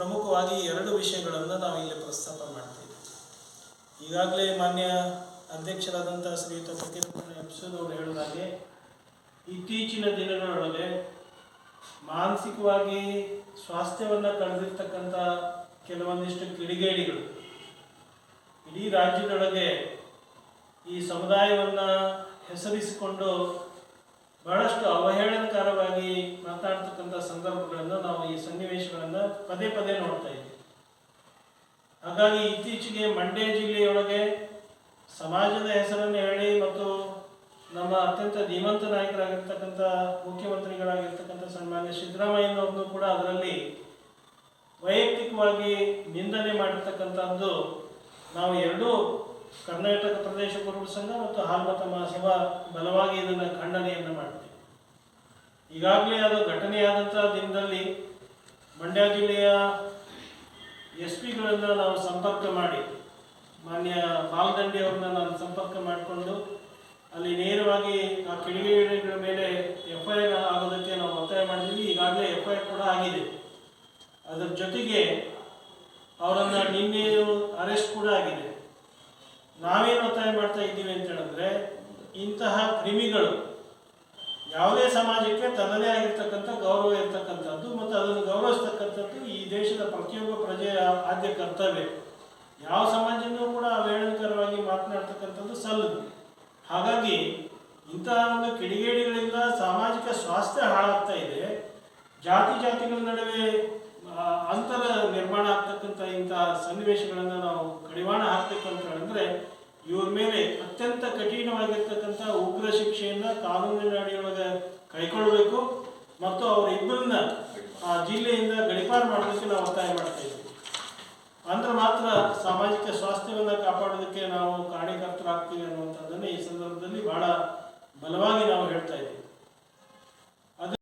ಪ್ರಮುಖವಾಗಿ ಎರಡು ವಿಷಯಗಳನ್ನು ನಾವು ಇಲ್ಲಿ ಪ್ರಸ್ತಾಪ ಮಾಡ್ತೀವಿ. ಈಗಾಗಲೇ ಮಾನ್ಯ ಅಧ್ಯಕ್ಷರಾದಂಥ ಶ್ರೀಯುತ ಅವರು ಹೇಳಿದ ಹಾಗೆ ಇತ್ತೀಚಿನ ದಿನಗಳೊಳಗೆ ಮಾನಸಿಕವಾಗಿ ಸ್ವಾಸ್ಥ್ಯವನ್ನು ಕಳೆದಿರ್ತಕ್ಕಂಥ ಕೆಲವೊಂದಿಷ್ಟು ಕಿಡಿಗೇಡಿಗಳು ಇಡೀ ರಾಜ್ಯದೊಳಗೆ ಈ ಸಮುದಾಯವನ್ನು ಹೆಸರಿಸಿಕೊಂಡು ಬಹಳಷ್ಟು ಅವಹೇಳನಕಾರವಾಗಿ ಮಾತಾಡ್ತಕ್ಕಂಥ ಸಂದರ್ಭಗಳನ್ನು ನಾವು ಈ ಸನ್ನಿವೇಶಗಳನ್ನು ಪದೇ ಪದೇ ನೋಡ್ತಾ ಇದ್ದೀವಿ. ಹಾಗಾಗಿ ಇತ್ತೀಚೆಗೆ ಮಂಡ್ಯ ಜಿಲ್ಲೆಯೊಳಗೆ ಸಮಾಜದ ಹೆಸರನ್ನು ಹೇಳಿ ಮತ್ತು ನಮ್ಮ ಅತ್ಯಂತ ಧೀಮಂತ ನಾಯಕರಾಗಿರ್ತಕ್ಕಂಥ ಮುಖ್ಯಮಂತ್ರಿಗಳಾಗಿರ್ತಕ್ಕಂಥ ಸನ್ಮಾನ್ಯ ಸಿದ್ದರಾಮಯ್ಯನವ್ರನ್ನು ಕೂಡ ಅದರಲ್ಲಿ ವೈಯಕ್ತಿಕವಾಗಿ ನಿಂದನೆ ಮಾಡಿರ್ತಕ್ಕಂಥದ್ದು ನಾವು ಎರಡೂ ಕರ್ನಾಟಕ ಪ್ರದೇಶ ಕುರುಬ ಸಂಘ ಮತ್ತು ಹಾಲ್ಮತ ಮಹಾಸಭಾ ಬಲವಾಗಿ ಇದನ್ನು ಖಂಡನೆಯನ್ನು ಮಾಡ್ತೀವಿ. ಈಗಾಗಲೇ ಅದು ಘಟನೆಯಾದಂಥ ದಿನದಲ್ಲಿ ಮಂಡ್ಯ ಜಿಲ್ಲೆಯ SP ಗಳನ್ನು ನಾವು ಸಂಪರ್ಕ ಮಾಡಿ ಮಾನ್ಯ ಬಾಲದಂಡಿ ಅವ್ರನ್ನ ನಾನು ಸಂಪರ್ಕ ಮಾಡಿಕೊಂಡು ಅಲ್ಲಿ ನೇರವಾಗಿ ಆ ಕಿಡಿಗೇಡಿಗಳ ಮೇಲೆ FIR ಆಗೋದಕ್ಕೆ ನಾವು ಒತ್ತಾಯ ಮಾಡಿದ್ವಿ. ಈಗಾಗಲೇ FIR ಕೂಡ ಆಗಿದೆ. ಅದರ ಜೊತೆಗೆ ಅವರನ್ನು ನಿನ್ನೆ ಅರೆಸ್ಟ್ ಕೂಡ ಆಗಿದೆ. ನಾವೇನು ಒತ್ತಾಯ ಮಾಡ್ತಾ ಇದ್ದೀವಿ ಅಂತ ಹೇಳಿದ್ರೆ ಇಂತಹ ಕ್ರಿಮಿಗಳು ಯಾವುದೇ ಸಮಾಜಕ್ಕೆ ತನ್ನದೇ ಆಗಿರ್ತಕ್ಕಂಥ ಗೌರವ ಇರ್ತಕ್ಕಂಥದ್ದು ಮತ್ತು ಅದನ್ನು ಗೌರವಿಸ್ತಕ್ಕಂಥದ್ದು ಈ ದೇಶದ ಪ್ರತಿಯೊಬ್ಬ ಪ್ರಜೆಯ ಆದ್ಯ ಕರ್ತವ್ಯ. ಯಾವ ಸಮಾಜನೂ ಕೂಡ ಅವಹೇಳನಕರವಾಗಿ ಮಾತನಾಡ್ತಕ್ಕಂಥದ್ದು ಸಲ್ಲದು. ಹಾಗಾಗಿ ಇಂತಹ ಒಂದು ಕಿಡಿಗೇಡಿಗಳಿಂದ ಸಾಮಾಜಿಕ ಸ್ವಾಸ್ಥ್ಯ ಹಾಳಾಗ್ತಾ ಇದೆ. ಜಾತಿಗಳ ನಡುವೆ ಅಂತರ ನಿರ್ಮಾಣ ಆಗ್ತಕ್ಕಂಥ ಇಂತಹ ಸನ್ನಿವೇಶಗಳನ್ನು ನಾವು ಕಡಿವಾಣ ಹಾಕಬೇಕು ಅಂತ ಹೇಳಿದ್ರೆ ಇವ್ರ ಮೇಲೆ ಅತ್ಯಂತ ಕಠಿಣವಾಗಿರ್ತಕ್ಕಂಥ ಉಗ್ರ ಶಿಕ್ಷೆಯನ್ನು ಕಾನೂನಿನ ಅಡಿಯೊಳಗೆ ಕೈಗೊಳ್ಳಬೇಕು ಮತ್ತು ಅವರಿಬ್ಬರನ್ನ ಆ ಜಿಲ್ಲೆಯಿಂದ ಗಡಿಪಾರು ಮಾಡೋದಕ್ಕೆ ನಾವು ಒತ್ತಾಯ ಮಾಡ್ತಾ ಇದ್ದೀವಿ. ಅಂದ್ರೆ ಮಾತ್ರ ಸಾಮಾಜಿಕ ಸ್ವಾಸ್ಥ್ಯವನ್ನು ಕಾಪಾಡೋದಕ್ಕೆ ನಾವು ಕಾರಣೀಕರ್ತರಾಗ್ತೀವಿ ಅನ್ನುವಂಥದ್ದನ್ನು ಈ ಸಂದರ್ಭದಲ್ಲಿ ಬಹಳ ಬಲವಾಗಿ ನಾವು ಹೇಳ್ತಾ ಇದ್ದೀವಿ.